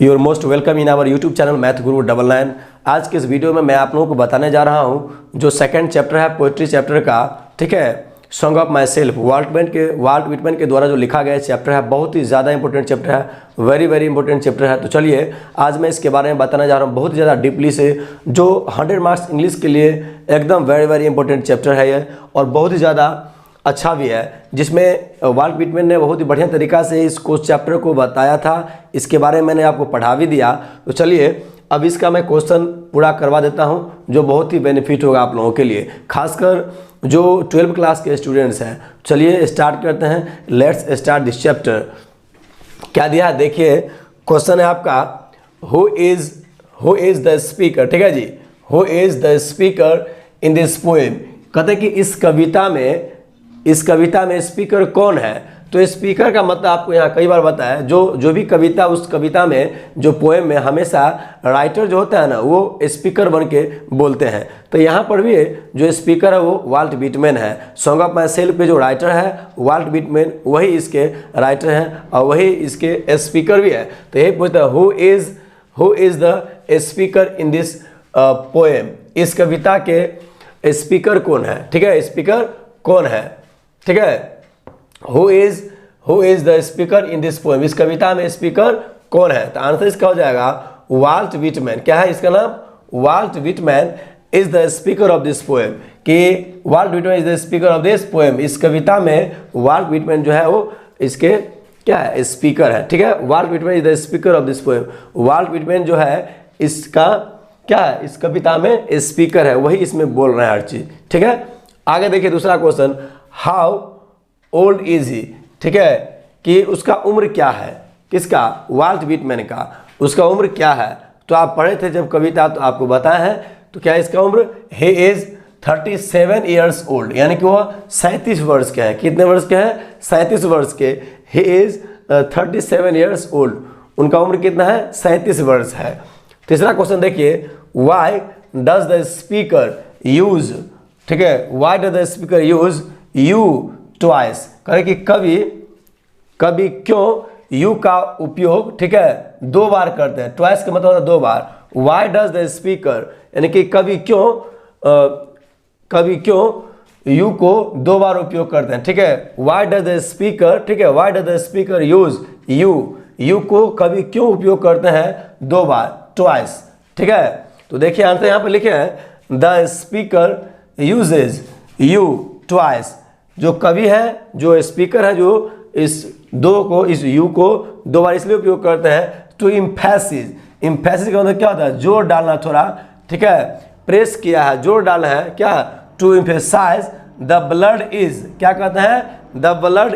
Your most welcome in our YouTube channel math Guru 99। आज के इस वीडियो में मैं आप लोगों को बताने जा रहा हूँ जो सेकंड चैप्टर है पोएट्री चैप्टर का, ठीक है, song of myself, Walt Whitman के द्वारा जो लिखा गया चैप्टर है, बहुत ही ज़्यादा इंपॉर्टेंट चैप्टर है, वेरी इंपॉर्टेंट चैप्टर है। तो चलिए आज मैं इसके बारे में बताने जा रहा हूँ बहुत ज़्यादा डीपली से, जो 100 मार्क्स इंग्लिश के लिए एकदम वेरी इंपॉर्टेंट चैप्टर है ये, और बहुत ही ज़्यादा अच्छा भी है, जिसमें वाल्ट विटमैन ने बहुत ही बढ़िया तरीक़ा से इस चैप्टर को बताया था। इसके बारे में मैंने आपको पढ़ा भी दिया। तो चलिए अब इसका मैं क्वेश्चन पूरा करवा देता हूं, जो बहुत ही बेनिफिट होगा आप लोगों के लिए, खासकर जो 12th क्लास के स्टूडेंट्स हैं। चलिए स्टार्ट करते हैं, लेट्स स्टार्ट दिस चैप्टर। क्या दिया है देखिए, क्वेश्चन है आपका, हु इज़ द स्पीकर, ठीक है जी, who is the speaker in this poem. कहते हैं कि इस कविता में स्पीकर कौन है। तो स्पीकर का मतलब आपको यहाँ कई बार बताया, जो भी कविता, उस कविता में जो पोएम में हमेशा राइटर जो होता है ना, वो स्पीकर बन के बोलते हैं। तो यहाँ पर भी जो स्पीकर है वो वाल्ट विटमैन है। सॉन्ग ऑफ माई सेल्फ पे जो राइटर है वाल्ट विटमैन, वही इसके राइटर हैं और वही इसके स्पीकर भी है। तो यही पूछता है, who is the speaker in this poem. इस कविता के स्पीकर कौन है, ठीक है, स्पीकर कौन है, ठीक है, who is the speaker in this poem. इस कविता में स्पीकर कौन है। तो आंसर इसका हो जाएगा वाल्ट विटमैन। क्या है इसका नाम? Walt Whitman is the speaker of this poem. कि Walt Whitman is the speaker of this poem. इस कविता में वाल्ट विटमैन जो है वो इसके क्या है, स्पीकर है, ठीक है। Walt Whitman is the speaker of this poem. Walt Whitman जो है इसका क्या है, इस कविता में स्पीकर है, वही इसमें बोल रहे हैं हर चीज, ठीक है। आगे देखिए दूसरा question, how old is he, ठीक है, कि उसका उम्र क्या है, किसका, वाल्ट विटमैन का, उसका उम्र क्या है। तो आप पढ़े थे जब कविता, तो आपको बताया है। तो क्या इसका उम्र, he is 37 years old, यानी कि वह 37 वर्ष के हैं। कितने वर्ष के हैं? 37 वर्ष के। he is 37 years old, उनका उम्र कितना है? 37 वर्ष है। तीसरा क्वेश्चन देखिए, why does the speaker use, ठीक है, why does the speaker use you twice। कहे कि कभी क्यों यू का उपयोग, ठीक है, दो बार करते हैं। ट्वाइस का मतलब होता है दो बार। वाई डज द स्पीकर, यानी कि कभी क्यों यू को दो बार उपयोग करते हैं, ठीक है। वाई डज द स्पीकर, ठीक है, why does the speaker use you को कभी क्यों उपयोग करते हैं दो बार, ट्वाइस, ठीक है। तो देखिए आंसर यहाँ पे लिखे हैं, the speaker uses you twice. जो कवि है, जो स्पीकर है, जो इस यू को दो बार इसलिए उपयोग करते हैं, टू इम्फेसिस का मतलब क्या होता है, जोर डालना थोड़ा, ठीक है, प्रेस किया है, जोर डालना है, क्या, to emphasize the blood is, क्या कहते हैं, the blood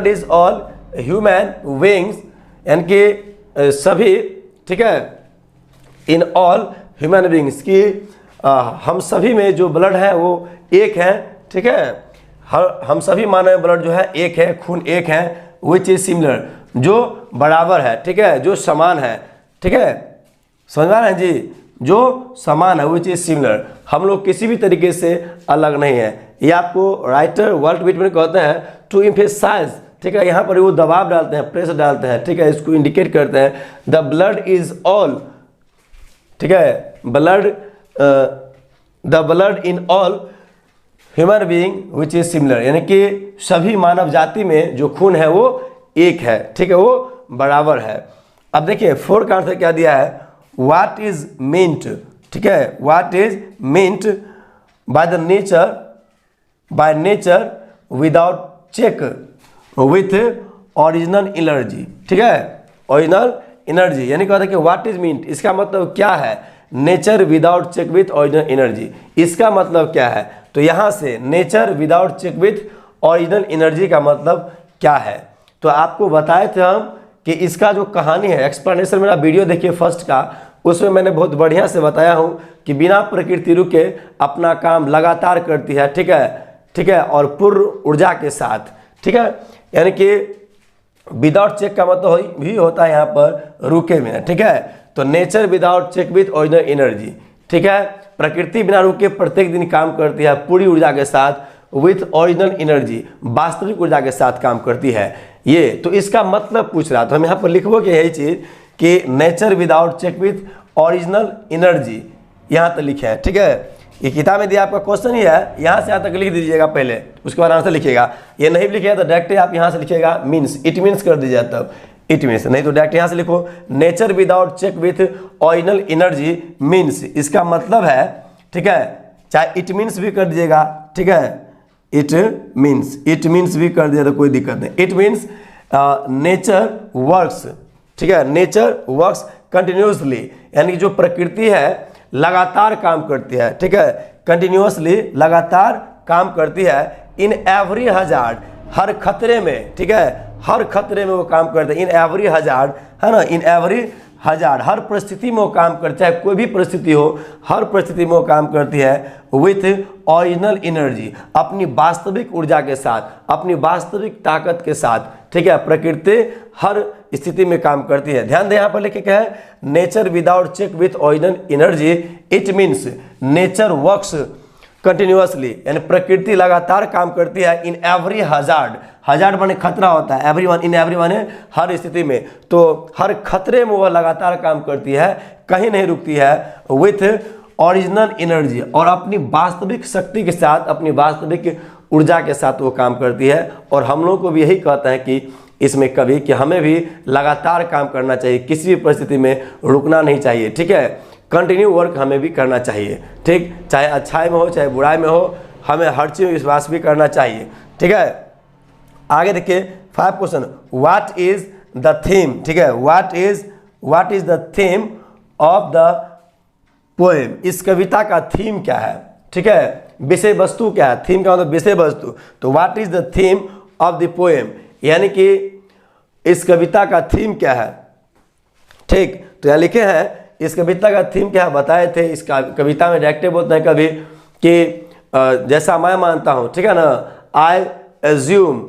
is all human beings, यानी कि सभी, ठीक है, इन ऑल ह्यूमन विंग्स, की हम सभी में जो ब्लड है वो एक है, ठीक है, हम सभी मानव ब्लड जो है एक है, खून एक है, विच इज सिमिलर, जो बराबर है, ठीक है, जो समान है, ठीक है, समझ में रहे हैं जी, जो समान है, विच इज सिमिलर, हम लोग किसी भी तरीके से अलग नहीं है। ये आपको राइटर वाल्ट विटमैन कहते हैं टू एम्फेसाइज, ठीक है, यहाँ पर वो दबाव डालते हैं, प्रेस डालते हैं, ठीक है, इसको इंडिकेट करते हैं, द ब्लड इज ऑल, ठीक है, the blood in all human being which is similar, यानी कि सभी मानव जाति में जो खून है वो एक है, ठीक है, वो बराबर है। अब देखिए 4 का आंसर क्या दिया है, व्हाट इज मींट, ठीक है, what is meant by nature without check with original energy, ठीक है, ओरिजिनल एनर्जी, यानी कहते हैं कि व्हाट इज मींट, इसका मतलब क्या है, nature without check with original energy, इसका मतलब क्या है। तो यहाँ से nature without check with original energy का मतलब क्या है। तो आपको बताए थे हम कि इसका जो कहानी है, एक्सप्लेनेशन मेरा वीडियो देखिए फर्स्ट का, उसमें मैंने बहुत बढ़िया से बताया हूँ कि बिना प्रकृति रुके अपना काम लगातार करती है, ठीक है, और पूर्ण ऊर्जा के साथ, ठीक है, यानी कि विदाउट चेक का मतलब भी होता है यहाँ पर रुके में, ठीक है। तो nature without check with original energy, ठीक है, प्रकृति बिना रुके प्रत्येक दिन काम करती है पूरी ऊर्जा के साथ, विथ ओरिजिनल एनर्जी, वास्तविक ऊर्जा के साथ काम करती है। ये, तो इसका मतलब पूछ रहा, तो हम यहाँ पर लिखबो कि यही चीज़ कि nature without check with original energy, यहाँ तक लिखे हैं। ठीक है, ये किताब में दिया आपका क्वेश्चन ही है, यहाँ से यहाँ तक लिख दीजिएगा पहले, उसके बाद आंसर लिखिएगा। ये नहीं लिखिएगा तो डायरेक्ट आप यहाँ से लिखिएगा मीन्स, इट मीन्स कर दीजिए, तब इट मीन्स, नहीं तो डायरेक्ट यहाँ से लिखो nature without check with original energy means, इसका मतलब है, ठीक है, चाहे इट मीन्स भी कर दीजिएगा, ठीक है, इट मीन्स भी कर दिया तो कोई दिक्कत नहीं। इट मीन्स नेचर वर्क्स, ठीक है, नेचर वर्क्स कंटिन्यूसली, यानी कि जो प्रकृति है लगातार काम करती है, ठीक है, कंटिन्यूसली लगातार काम करती है, इन एवरी हजार्ड, हर खतरे में, ठीक है, हर खतरे में वो काम करते हैं, इन एवरी हजार्ड, है ना, इन एवरी हजार्ड, हर परिस्थिति में वो काम करता है, कोई भी परिस्थिति हो हर परिस्थिति में वो काम करती है विथ ओरिजिनल एनर्जी, अपनी वास्तविक ऊर्जा के साथ, अपनी वास्तविक ताकत के साथ, ठीक है, प्रकृति हर स्थिति में काम करती है। ध्यान दें यहाँ पर लिखे क्या है, nature without check with original energy, it means nature works continuously, यानी प्रकृति लगातार काम करती है, इन एवरी हजार्ड, हजार्ड माने खतरा होता है, every one, in every one है हर स्थिति में, तो हर खतरे में वह लगातार काम करती है, कहीं नहीं रुकती है, विथ ओरिजिनल एनर्जी, और अपनी वास्तविक शक्ति के साथ, अपनी वास्तविक ऊर्जा के साथ वो काम करती है। और हम लोग को भी यही कहते हैं कि इसमें कभी कि हमें भी लगातार काम करना चाहिए, किसी भी परिस्थिति में रुकना नहीं चाहिए, ठीक है, कंटिन्यू वर्क हमें भी करना चाहिए, ठीक, चाहे अच्छाई में हो चाहे बुराई में हो, हमें हर चीज़ में विश्वास भी करना चाहिए। ठीक है, आगे देखिए 5 question, what is the theme, ठीक है, what is the theme of the poem, इस कविता का थीम क्या है, ठीक है, विषय वस्तु क्या है, थीम का मतलब विषय वस्तु, तो what is the theme of the poem, यानी कि इस कविता का थीम क्या है, ठीक, तो यहाँ लिखे हैं इस कविता का थीम क्या है, बताए थे। इस कविता में डायरेक्टिव बोलते हैं कभी कि जैसा मैं मानता हूँ, ठीक है ना, I assume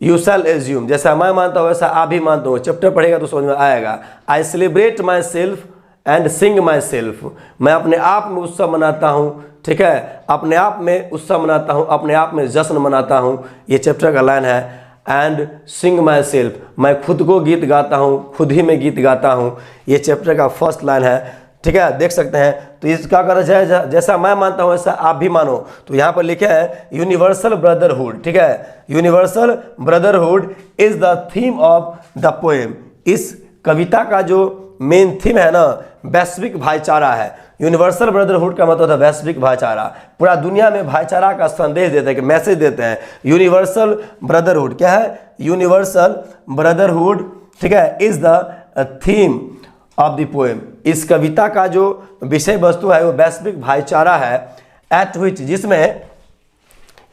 you shall assume, जैसा मैं मानता हूँ वैसा आप भी मानते हो, चैप्टर पढ़ेगा तो समझ में आएगा। I celebrate my self and Singh my self, मैं अपने आप में उत्सव मनाता हूँ, ठीक है, अपने आप में उत्सव मनाता हूँ, अपने आप में जश्न मनाता हूँ, ये चैप्टर का लाइन है। एंड सिंग माई सेल्फ, मैं खुद को गीत गाता हूँ, खुद ही में गीत गाता हूँ, ये चैप्टर का फर्स्ट लाइन है, ठीक है, देख सकते हैं। तो इसका कर जैसा मैं मानता हूँ वैसा आप भी मानो, तो यहाँ पर लिखे है यूनिवर्सल ब्रदरहुड, ठीक है, universal brotherhood is the theme of the poem, इस कविता का जो मेन थीम है ना वैश्विक भाईचारा है। यूनिवर्सल ब्रदरहुड का मतलब था वैश्विक भाईचारा, पूरा दुनिया में भाईचारा का संदेश देते हैं, कि मैसेज देते हैं। यूनिवर्सल ब्रदरहुड क्या है, यूनिवर्सल ब्रदरहुड, ठीक है, is the theme of the poem, इस कविता का जो विषय वस्तु है वो वैश्विक भाईचारा है। एट विच, जिसमें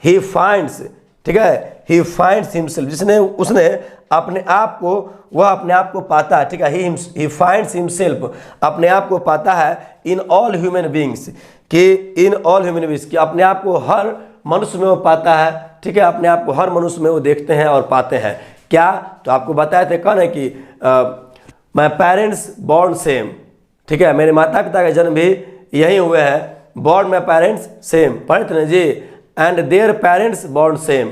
ही फाइंड्स, ठीक है, ही फाइंड्स हिमसेल्फ, जिसने उसने अपने आप को, वह अपने आप को पाता है, ठीक है, ही फाइंड्स हिमसेल्फ, अपने आप को पाता है इन ऑल ह्यूमन बींग्स, कि इन ऑल ह्यूमन बींग्स, कि अपने आप को हर मनुष्य में वो पाता है, ठीक है, अपने आप को हर मनुष्य में वो देखते हैं और पाते हैं। क्या, तो आपको बताए थे कौन है कि माई पेरेंट्स बॉर्न सेम, ठीक है, मेरे माता पिता का जन्म भी यही हुए हैं, बॉर्न माई पेरेंट्स सेम, पढ़े थे ना जी, and their parents born same,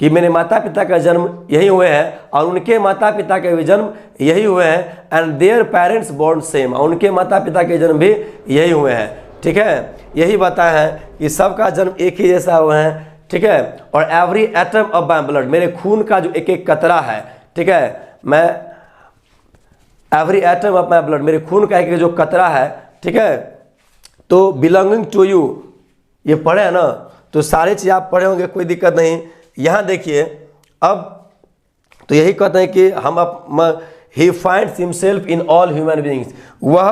कि मेरे माता पिता का जन्म यही हुए हैं और उनके माता पिता के भी जन्म यही हुए हैं, and their parents born same, और उनके माता पिता के जन्म भी यही हुए हैं, ठीक है, यही बताया है कि सबका जन्म एक ही जैसा हुआ है, ठीक है, और every atom of my blood, मेरे खून का जो एक एक कतरा है, ठीक है, मैं every atom of my blood, मेरे खून का एक जो कतरा है, ठीक है, तो बिलोंगिंग टू यू, ये पढ़े है ना, तो सारी चीज़ आप पढ़े होंगे, कोई दिक्कत नहीं। यहाँ देखिए अब, तो यही कहते हैं कि हम he finds himself in all human beings, वह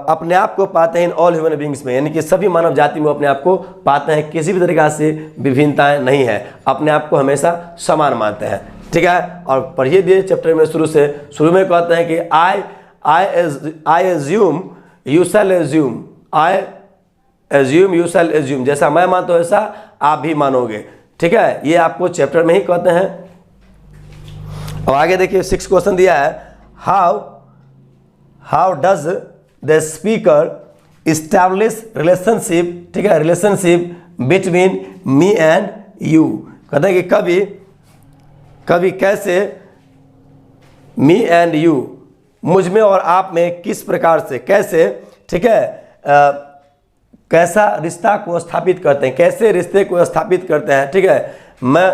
अपने आप को पाते हैं इन ऑल ह्यूमन बींग्स में, यानी कि सभी मानव जाति में अपने आप को पाते हैं, किसी भी तरीक़ा से विभिन्नताएं नहीं है, अपने आप को हमेशा समान मानते हैं, ठीक है। और पढ़िए दिए चैप्टर में शुरू में कहते हैं कि I assume you shall assume, I assume you shall assume, जैसा मैं मानता हूँ वैसा आप भी मानोगे, ठीक है, ये आपको चैप्टर में ही कहते हैं। और आगे देखिए 6 क्वेश्चन दिया है, how does the speaker establish relationship, ठीक है, relationship between me and you, कहते हैं कि कभी कभी कैसे मी एंड यू, मुझ में और आप में किस प्रकार से, कैसे, ठीक है, कैसा रिश्ता को स्थापित करते हैं, कैसे रिश्ते को स्थापित करते हैं, ठीक है, मैं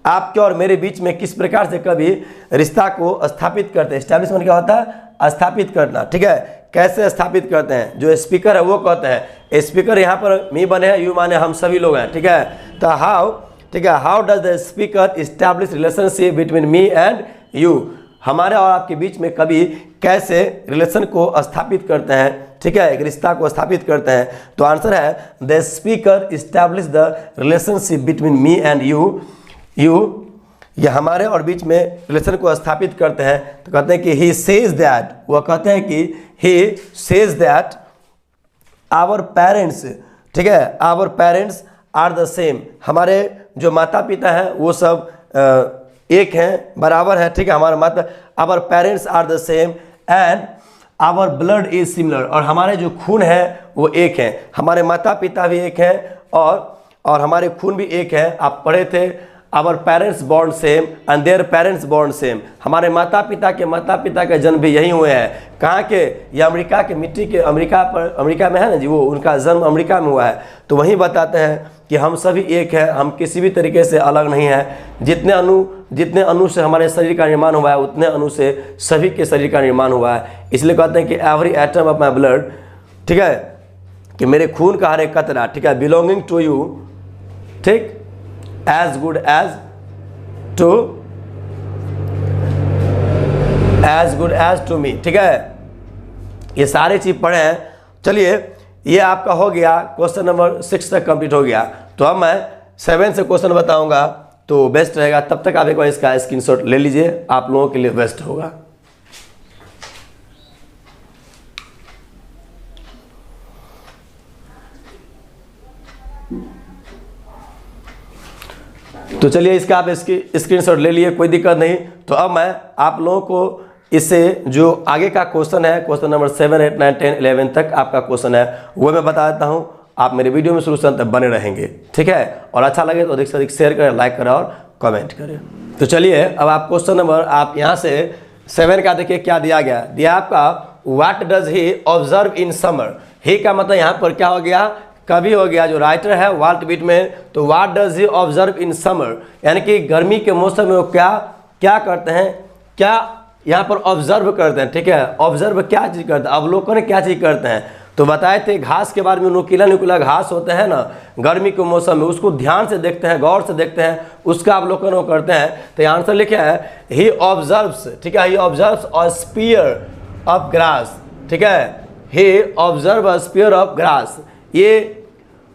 आपके और मेरे बीच में किस प्रकार से कभी रिश्ता को स्थापित करते हैं। एस्टैब्लिशमेंट क्या होता है, स्थापित करना, ठीक है, कैसे स्थापित करते हैं। जो स्पीकर है वो कहते हैं, स्पीकर यहाँ पर मी बने हैं, यू माने हम सभी लोग हैं, ठीक है। तो हाउ, ठीक है, how does the speaker establish relationship between me and you, हमारे और आपके बीच में कभी कैसे रिलेशन को स्थापित करते हैं, ठीक है, एक रिश्ता को स्थापित करते हैं। तो आंसर है the speaker establish the relationship between me and you, ये हमारे और बीच में रिलेशन को स्थापित करते हैं। तो कहते हैं कि ही सेज दैट, वह कहते हैं कि he says that our parents, ठीक है, our parents are the same, हमारे जो माता पिता हैं वो सब एक हैं, बराबर है, ठीक है, हमारे माता, our parents are the same and our blood is similar, और हमारे जो खून है वो एक हैं, हमारे माता पिता भी एक हैं और हमारे खून भी एक है। आप पढ़े थे our parents born same and their parents born same, हमारे माता पिता के जन्म भी यहीं हुए हैं। कहाँ के, ये अमेरिका के मिट्टी के, अमेरिका में है ना जी, वो उनका जन्म अमेरिका में हुआ है। तो वहीं बताते हैं कि हम सभी एक हैं, हम किसी भी तरीके से अलग नहीं हैं। जितने अणु से हमारे शरीर का निर्माण हुआ है उतने अणु से सभी के शरीर का निर्माण हुआ है। इसलिए कहते हैं कि every atom of my blood, ठीक है, कि मेरे खून का हर एक कतरा, ठीक है, बिलोंगिंग टू यू, ठीक, as good as to me, ठीक है, ये सारे चीज पढ़े हैं। चलिए ये आपका हो गया, क्वेश्चन नंबर 6 तक कंप्लीट हो गया। तो अब मैं 7 से क्वेश्चन बताऊंगा तो बेस्ट रहेगा। तब तक आप एक बार इसका स्क्रीनशॉट ले लीजिए, आप लोगों के लिए बेस्ट होगा। तो चलिए इसका आप इसकी स्क्रीनशॉट ले लिए, कोई दिक्कत नहीं। तो अब मैं आप लोगों को इससे जो आगे का क्वेश्चन है, क्वेश्चन नंबर 7, 8, 9, 10, 11 तक आपका क्वेश्चन है वो मैं बता देता हूँ। आप मेरे वीडियो में शुरू से अंत तक बने रहेंगे, ठीक है, और अच्छा लगे तो अधिक से अधिक शेयर करें, लाइक करें और कमेंट करें। तो चलिए अब आप क्वेश्चन नंबर, आप यहाँ से 7 का देखिए क्या दिया गया, दिया आपका what does he observe in summer. He का मतलब यहाँ पर क्या हो गया, कभी हो गया। जो राइटर है वाल्ट व्हिटमैन, तो what does he observe in summer, यानी कि गर्मी के मौसम में वो क्या करते हैं, क्या यहाँ पर ऑब्जर्व करते हैं, ठीक है, ऑब्जर्व क्या चीज़ करते हैं, अवलोकन क्या चीज़ करते हैं। तो बताए थे घास के बारे में, नुकीला घास होते हैं ना गर्मी के मौसम में, उसको ध्यान से देखते हैं, गौर से देखते हैं, उसका अवलोकन वो करते हैं। तो यहाँ आंसर लिखा है ही ऑब्जर्व्स, ठीक है, he observes a spear of grass, ठीक है, he observe a spear of grass. ये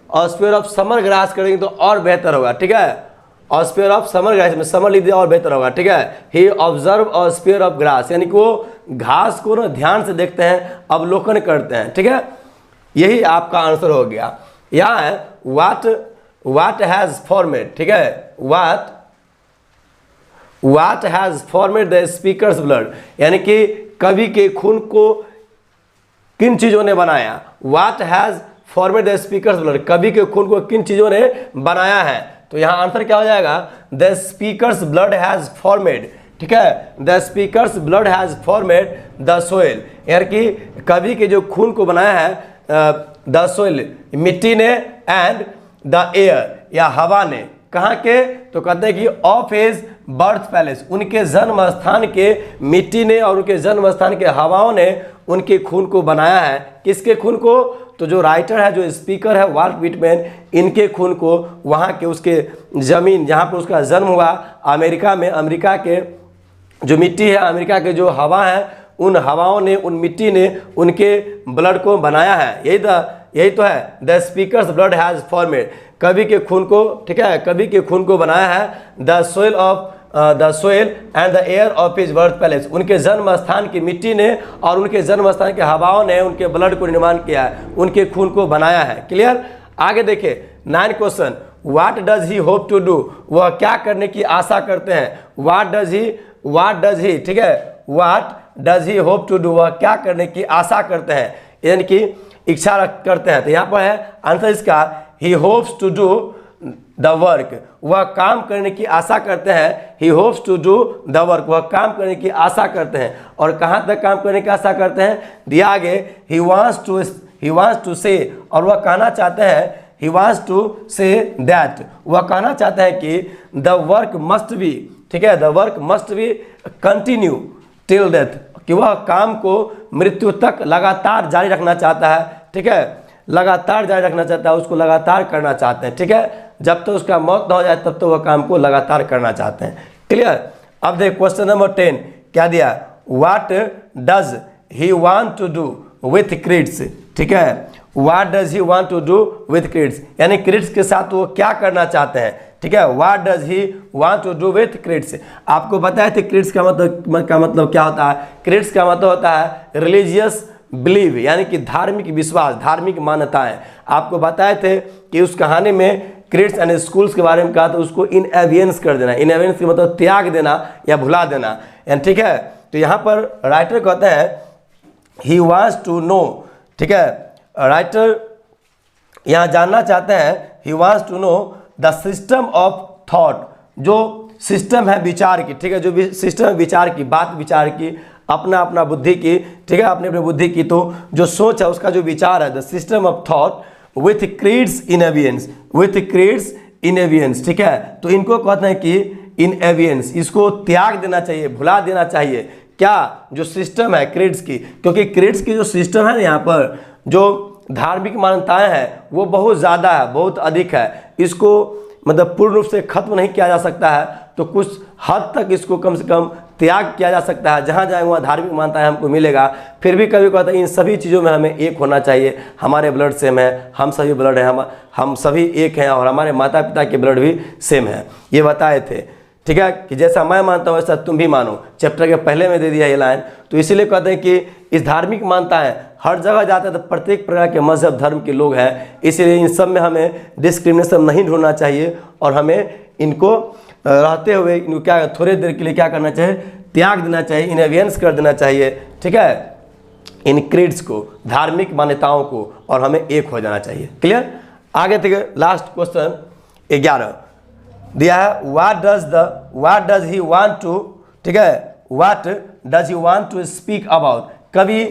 स्पीयर ऑफ समर ग्रास करेंगे तो और बेहतर होगा, ठीक है, और स्पीयर ऑफ समर ग्रास में समर लिख दिया और बेहतर होगा, ठीक है। ही ऑब्जर्व और स्पीयर ऑफ ग्रास, यानी कि वो घास को ना ध्यान से देखते हैं, अवलोकन करते हैं, ठीक है, यही आपका आंसर हो गया। यहाँ है व्हाट हैज फॉर्मेड, ठीक है, what has formed the speakers blood, यानी कि कवि के खून को किन चीजों ने बनाया। What has formed the speakers blood, कवि के खून को किन चीजों ने बनाया है। तो यहाँ आंसर क्या हो जाएगा, the speakers blood has formed, ठीक है, the speakers blood has formed the soil, यानी कि कवि के जो खून को बनाया है द सोइल, मिट्टी ने, एंड द एयर, या हवा ने, कहाँ के, तो कहते हैं कि ऑफ हिज बर्थ पैलेस, उनके जन्म स्थान के मिट्टी ने और उनके जन्म स्थान के हवाओं ने उनके खून को बनाया है। किसके खून को, तो जो राइटर है, जो स्पीकर है वाल्ट व्हिटमैन, इनके खून को वहाँ के उसके ज़मीन जहाँ पर उसका जन्म हुआ अमेरिका में, अमेरिका के जो मिट्टी है, अमेरिका के जो हवा है, उन हवाओं ने, उन मिट्टी ने उनके ब्लड को बनाया है। यही तो है the speakers blood has formed, कवि के खून को, ठीक है, कवि के खून को बनाया है the soil and the air of his birth palace, उनके जन्म स्थान की मिट्टी ने और उनके जन्म स्थान के हवाओं ने उनके ब्लड को निर्माण किया है, उनके खून को बनाया है। क्लियर। आगे देखिए 9 question, what does he hope to do, वह क्या करने की आशा करते हैं। व्हाट डज ही, ठीक है, what does he hope to do, वह क्या करने की आशा करते हैं, यानी कि इच्छा करते हैं। तो यहाँ पर है आंसर इसका he hopes to do the work, वह काम करने की आशा करते हैं। He hopes to do the work, वह काम करने की आशा करते हैं। और कहाँ तक काम करने की आशा करते हैं, दिया आगे ही वांट्स टू से, और वह कहना चाहते हैं he wants to say that, वह कहना चाहते हैं कि the work must be, ठीक है, the work must be continue till death, कि वह काम को मृत्यु तक लगातार जारी रखना चाहता है, ठीक है, लगातार जारी रखना चाहता है, उसको लगातार करना चाहते हैं, ठीक है, जब तक उसका मौत ना हो जाए तब तो वह काम को लगातार करना चाहते हैं। क्लियर। अब देख क्वेश्चन नंबर 10 क्या दिया, what does he want to do with creeds, ठीक है, what does he want to do with creeds, यानी क्रिड्स के साथ वो क्या करना चाहते हैं, ठीक है, what does he want to do with creeds. आपको बताए थे क्रिड्स का मतलब क्या होता है, क्रिड्स का मतलब होता है रिलीजियस बिलीव, यानी कि धार्मिक विश्वास, धार्मिक मान्यताएं। आपको बताए थे कि उस कहानी में क्रिड्स एंड स्कूल्स के बारे में कहा था, उसको इन एवियंस कर देना, इन एवियंस का मतलब त्याग देना या भुला देना, यानी ठीक है। तो यहाँ पर राइटर कहते हैं ही वांट्स टू नो, ठीक है, राइटर यहाँ जानना चाहते हैं he wants to know the system of thought, जो सिस्टम है विचार की, ठीक है, जो भी सिस्टम है विचार की, बात विचार की, अपना अपना बुद्धि की, ठीक है, अपने अपने बुद्धि की, तो जो सोच है उसका जो विचार है, the system of thought with creeds in abeyance, with creeds in abeyance, ठीक है। तो इनको कहते हैं कि इन एवियंस, इसको त्याग देना चाहिए, भुला देना चाहिए, क्या, जो सिस्टम है क्रीड्स की, क्योंकि क्रीड्स की जो सिस्टम है यहाँ पर जो धार्मिक मान्यताएं हैं वो बहुत ज़्यादा है, बहुत अधिक है, इसको मतलब पूर्ण रूप से खत्म नहीं किया जा सकता है, तो कुछ हद तक इसको कम से कम त्याग किया जा सकता है। जहाँ जाए वहाँ धार्मिक मान्यताएं हमको मिलेगा, फिर भी कभी कहता है इन सभी चीज़ों में हमें एक होना चाहिए, हमारे ब्लड सेम है, हम सभी ब्लड हैं, हम सभी एक हैं, और हमारे माता पिता के ब्लड भी सेम है, ये बताए थे, ठीक है, कि जैसा मैं मानता हूँ वैसा तुम भी मानो, चैप्टर के पहले में दे दिया ये लाइन। तो इसीलिए कहते हैं कि इस धार्मिक मान्यताएं हर जगह जाते हैं तो प्रत्येक प्रकार के मजहब धर्म के लोग हैं, इसीलिए इन सब में हमें डिस्क्रिमिनेशन नहीं ढूंढना चाहिए, और हमें इनको रहते हुए इनको क्या थोड़े देर के लिए क्या करना चाहिए, त्याग देना चाहिए, इनएवियंस कर देना चाहिए, ठीक है, इन क्रीड्स को, धार्मिक मान्यताओं को, और हमें एक हो जाना चाहिए। क्लियर। आगे तक लास्ट क्वेश्चन 11 दिया है, what does he want to, ठीक है, what does he want to speak about, कवि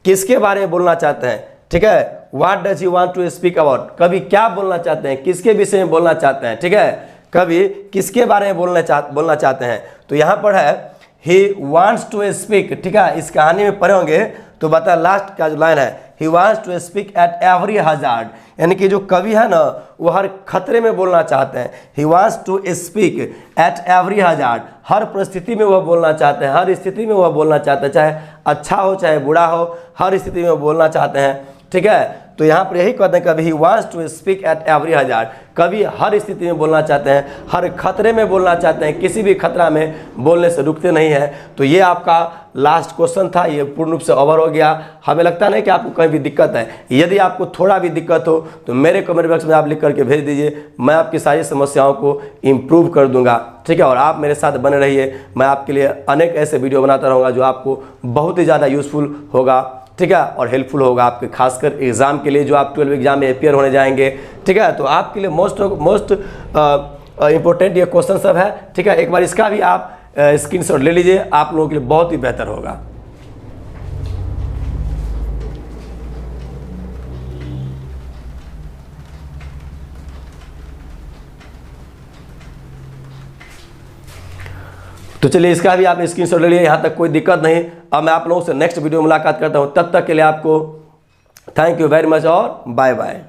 किसके बारे में बोलना चाहते हैं, ठीक है, what does he want to speak about, कवि क्या बोलना चाहते हैं, किसके विषय में बोलना चाहते हैं, ठीक है, कवि किसके बारे में बोलना चाहते हैं। तो यहाँ पर है ही वांट्स टू स्पीक, ठीक है, इस कहानी में पढ़े होंगे तो बता, लास्ट का जो लाइन है he wants to speak at every hazard, यानी कि जो कवि है ना वो हर खतरे में बोलना चाहते हैं, he wants to speak at every hazard, हर परिस्थिति में वह बोलना चाहते हैं, हर स्थिति में वह बोलना चाहते हैं, चाहे अच्छा हो चाहे बुरा हो, हर स्थिति में बोलना चाहते हैं, ठीक है। तो यहाँ पर यही कहते हैं कभी he wants to speak at every hazard, कभी हर स्थिति में बोलना चाहते हैं, हर खतरे में बोलना चाहते हैं, किसी भी खतरा में बोलने से रुकते नहीं हैं। तो ये आपका लास्ट क्वेश्चन था, ये पूर्ण रूप से ओवर हो गया। हमें लगता नहीं कि आपको कहीं भी दिक्कत है, यदि आपको थोड़ा भी दिक्कत हो तो मेरे कमेंट बॉक्स में आप लिख करके भेज दीजिए, मैं आपकी सारी समस्याओं को इम्प्रूव कर दूंगा, ठीक है। और आप मेरे साथ बने रहिए, मैं आपके लिए अनेक ऐसे वीडियो बनाता रहूँगा जो आपको बहुत ही ज़्यादा यूज़फुल होगा, ठीक है, और हेल्पफुल होगा आपके खासकर एग्ज़ाम के लिए, जो आप 12 एग्जाम में अपियर होने जाएंगे, ठीक है। तो आपके लिए मोस्ट इम्पोर्टेंट ये क्वेश्चन सब है, ठीक है। एक बार इसका भी आप स्क्रीनशॉट ले लीजिए, आप लोगों के लिए बहुत ही बेहतर होगा। तो चलिए इसका भी आप स्क्रीनशॉट ले लिए, यहाँ तक कोई दिक्कत नहीं। अब मैं आप लोगों से नेक्स्ट वीडियो में मुलाकात करता हूँ, तब तक के लिए आपको थैंक यू वेरी मच और बाय बाय।